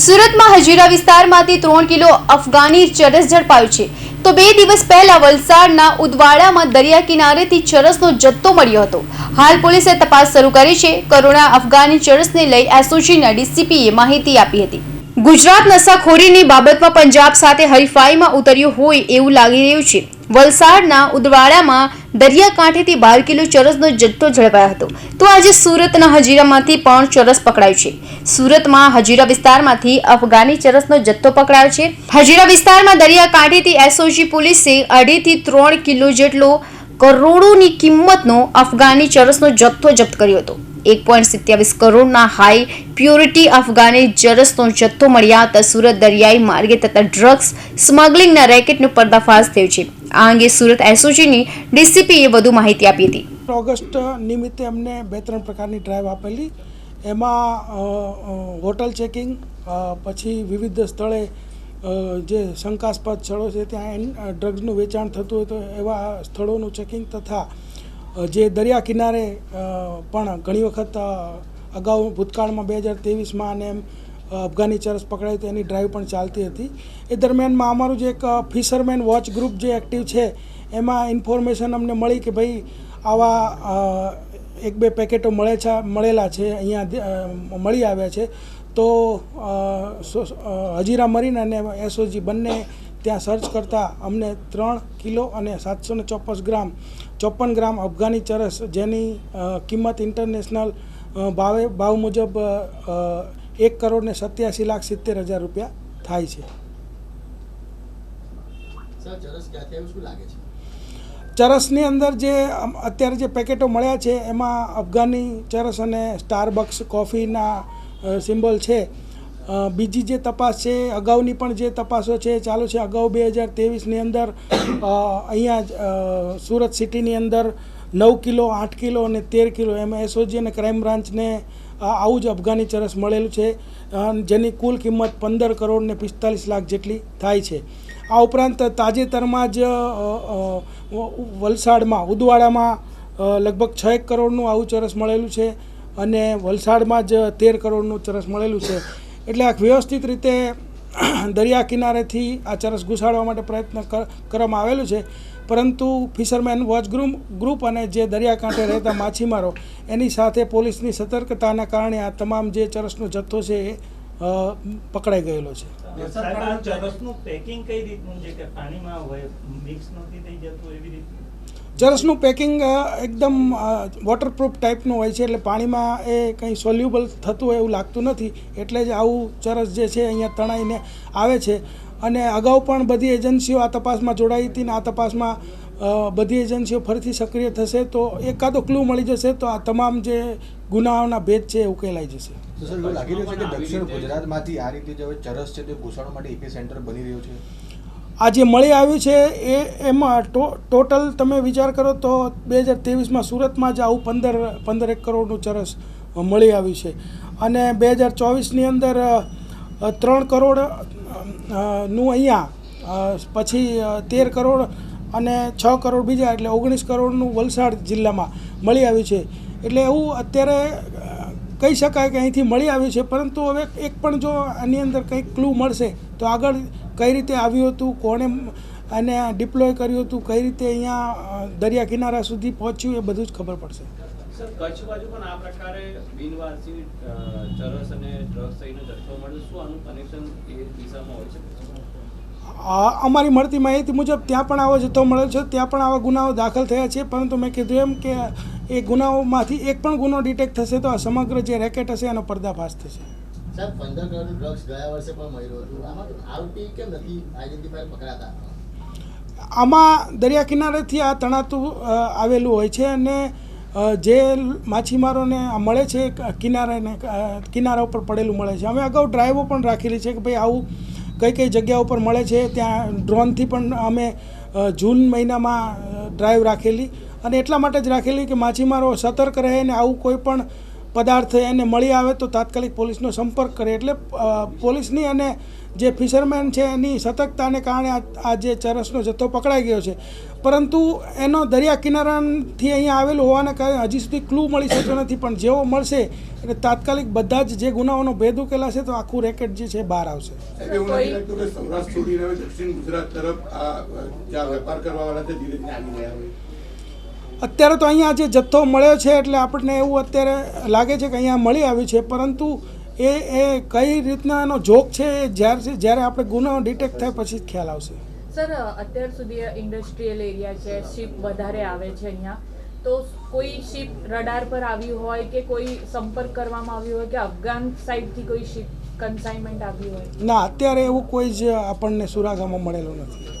સુરતમાં હજીરા વિસ્તારમાંથી 3 કિલો અફઘાની ચરસ ઝડપાયું છે તો 2 દિવસ પહેલા વલસાડના ઉદવાડામાં દરિયા કિનારેથી ચરસનો જથ્થો મળ્યો હતો। હાલ પોલીસે તપાસ શરૂ કરી છે। કરોડના અફઘાની ચરસને લઈ એસઓજીના ડીસીપીએ માહિતી આપી હતી। ગુજરાત નશાખોરીની બાબતમાં પંજાબ સાથે હરીફાઈમાં ઉતર્યું હોય એવું લાગી રહ્યું છે। વલસાડના ઉદવાડામાં દરિયાકાંઠેથી 12 કિલો ચરસનો જથ્થો ઝડપાયો હતો તો આજે સુરતના હજીરામાંથી પણ ચરસ પકડાયું છે। સુરતમાં હજીરા વિસ્તારમાંથી અફઘાની ચરસનો જથ્થો પકડાયો છે। હજીરા વિસ્તારમાં દરિયાકાંઠેથી એસઓજી પોલીસે 2.5 થી 3 કિલો જેટલો કરોડોની કિંમતનો અફઘાની ચરસનો જથ્થો જપ્ત કર્યો હતો। 1.27 કરોડના હાઈ પ્યોરિટી અફઘાની ચરસનો જથ્થો મળ્યા હતા। સુરત દરિયાઈ માર્ગે થતા ડ્રગ્સ સ્મગલિંગના રેકેટનો પર્દાફાશ થયો છે। આ અંગે સુરત એસઓજીની ડીસીપીએ વધુ માહિતી આપી હતી। ઓગસ્ટ નિમિત્તે અમને 2-3 પ્રકારની ડ્રાઈવ આપેલી, એમાં હોટલ ચેકિંગ, પછી વિવિધ સ્થળે જે શંકાસ્પદ સ્થળો છે ત્યાં ડ્રગ્સનું વેચાણ થતું હોય તો એવા સ્થળોનું ચેકિંગ તથા જે દરિયા કિનારે પણ ઘણી વખત અગાઉ ભૂતકાળમાં 2023માં અને એમ અફઘાની ચરસ પકડાઈ તો એની ડ્રાઈવ પણ ચાલતી હતી। એ દરમિયાનમાં અમારું જે એક ફિશરમેન વોચ ગ્રુપ જે એક્ટિવ છે એમાં ઇન્ફોર્મેશન અમને મળી કે ભાઈ આવા 1-2 પેકેટો મળેલા છે, અહીંયા મળી આવ્યા છે। તો હજીરા મરીન અને એસઓજી બંને ત્યાં સર્ચ કરતાં અમને 3 કિલો અને 754 ગ્રામ અફઘાની ચરસ જેની કિંમત ઇન્ટરનેશનલ ભાવ મુજબ 1,87,70,000 રૂપિયા થાય છે। ચરસની અંદર જે અત્યારે જે પેકેટો મળ્યા છે એમાં અફઘાની ચરસ અને સ્ટારબક્સ કોફીના સિમ્બોલ છે। બીજી જે તપાસ છે અગાઉની પણ જે તપાસો છે ચાલુ છે। અગાઉ 2023ની અંદર અહીંયા સુરત સિટીની અંદર 9 કિલો, 8 કિલો અને 13 કિલો એમ એસઓજી અને ક્રાઇમ બ્રાન્ચને આવું જ અફઘાની ચરસ મળેલું છે જેની કુલ કિંમત 15 કરોડ ને 45 લાખ જેટલી થાય છે। આ ઉપરાંત તાજેતરમાં જ વલસાડમાં ઉદવાડામાં લગભગ 6 કરોડનું આવું ચરસ મળેલું છે અને વલસાડમાં જ 13 કરોડનું ચરસ મળેલું છે। એટલે આ વ્યવસ્થિત રીતે દરિયા કિનારેથી આ ચરસ ઘુસાડવા માટે પ્રયત્ન કરવામાં આવેલું છે, પરંતુ ફિશરમેન વોચ ગ્રુપ અને જે દરિયાકાંઠે રહેતા માછીમારો એની સાથે પોલીસની સતર્કતાના કારણે આ તમામ જે ચરસનો જથ્થો છે એ પકડાઈ ગયેલો છે। ચરસનું પેકિંગ એકદમ વોટરપ્રૂફ ટાઈપનું હોય છે, એટલે પાણીમાં એ કંઈ સોલ્યુબલ થતું હોય એવું લાગતું નથી, એટલે જ આવું ચરસ જે છે અહીંયા તણાઈને આવે છે। અને અગાઉ પણ બધી એજન્સીઓ આ તપાસમાં જોડાઈ હતી ને આ તપાસમાં બધી એજન્સીઓ ફરીથી સક્રિય થશે તો એકાદો ક્લુ મળી જશે તો આ તમામ જે ગુનાઓના ભેદ છે એ ઉકેલાઈ જશે। સર, એવું લાગી રહ્યું છે કે દક્ષિણ ગુજરાતમાંથી આ રીતે જે ચરસ છે તે ઘૂસાડવા માટે એપી સેન્ટર બની રહ્યું છે। આ જે મળી આવ્યું છે એમાં ટોટલ તમે વિચાર કરો તો 2023માં સુરતમાં જ આવું 15 કરોડનું ચરસ મળી આવ્યું છે અને 2024ની અંદર 3 કરોડ નું અહીંયા, પછી 13 કરોડ અને 6 કરોડ બીજા, એટલે 19 કરોડનું વલસાડ જિલ્લામાં મળી આવ્યું છે। એટલે એવું અત્યારે કહી શકાય કે અહીંથી મળી આવ્યું છે, પરંતુ હવે એક પણ જો આની અંદર કંઈક ક્લુ મળશે તો આગળ કઈ રીતે આવ્યું હતું, કોણે અને ડિપ્લોય કર્યું હતું, કઈ રીતે અહીંયા દરિયા કિનારા સુધી પહોંચ્યું, એ બધું જ ખબર પડશે। સર, કચ્છ બાજુ પણ આ પ્રકારે બિનવારસી ચરસ અને ડ્રગ્સ થઈને જથ્થો મળે, શું આનું કનેક્શન એ દિશામાં હોય છે? અમારી મળતી માહિતી મુજબ ત્યાં પણ આવો જથ્થો મળેલો છે, ત્યાં પણ આવા ગુનાઓ દાખલ થયા છે, પરંતુ મેં કીધું એમ કે એ ગુનાઓમાંથી એક પણ ગુનો ડિટેક્ટ થશે તો આ સમગ્ર જે રેકેટ હશે એનો પર્દાફાશ થશે। સર, 15 કરોડનું ડ્રગ્સ ગયા વર્ષે પણ મળ્યું હતું, આમાં આરોપી કેમ નથી આઈડેન્ટિફાય પકડાતા? આમાં દરિયા કિનારેથી આ તણાતું આવેલું હોય છે અને જે માછીમારોને મળે છે કિનારા ઉપર પડેલું મળે છે। અમે અગાઉ ડ્રાઈવો પણ રાખેલી છે કે ભાઈ આવું કઈ જગ્યા ઉપર મળે છે, ત્યાં ડ્રોનથી પણ અમે જૂન મહિનામાં ડ્રાઈવ રાખેલી અને એટલા માટે જ રાખેલી કે માછીમારો સતર્ક રહે ને આવું કોઈ પણ પદાર્થ એને મળી આવે તો તાત્કાલિક પોલીસનો સંપર્ક કરે। એટલે પોલીસની અને જે ફિશરમેન છે એની સતર્કતાને કારણે આ જે ચરસનો જથ્થો પકડાઈ ગયો છે, પરંતુ એનો દરિયા કિનારાથી અહીંયા આવેલું હોવાને કારણે હજી સુધી ક્લુ મળી શક્યો નથી, પણ જેવો મળશે એટલે તાત્કાલિક બધા જ જે ગુનાઓનો ભેદ ઉકેલાશે તો આખું રેકેટ જે છે બહાર આવશે. સાહેબ, એવું નથી લાગતું કે સૌરાષ્ટ્ર છોડીને હવે દક્ષિણ ગુજરાત તરફ આ જ્યાં વેપાર કરવાવાળા છે ધીરે ધીરે આવી રહ્યા હોય? અત્યારે તો અહીંયા જે જથ્થો મળ્યો છે એટલે આપણને એવું અત્યારે લાગે છે કે અહીંયા મળી આવ્યું છે, પરંતુ એ કઈ રીતના એનો જોક છે એ જ્યારે આપણે ગુનો ડિટેક્ટ થાય પછી જ ખ્યાલ આવશે. સર, અત્યાર સુધી ઇન્ડસ્ટ્રીયલ એરિયા છે, શિપ વધારે આવે છે અહીંયા, તો કોઈ શિપ રડાર પર આવી હોય કે કોઈ સંપર્ક કરવામાં આવ્યો હોય કે અફઘાન સાઈડથી કોઈ શિપ કન્સાઇનમેન્ટ આવી હોય? ના, અત્યારે એવું કોઈ જ આપણને સુરાગામાં મળેલું નથી.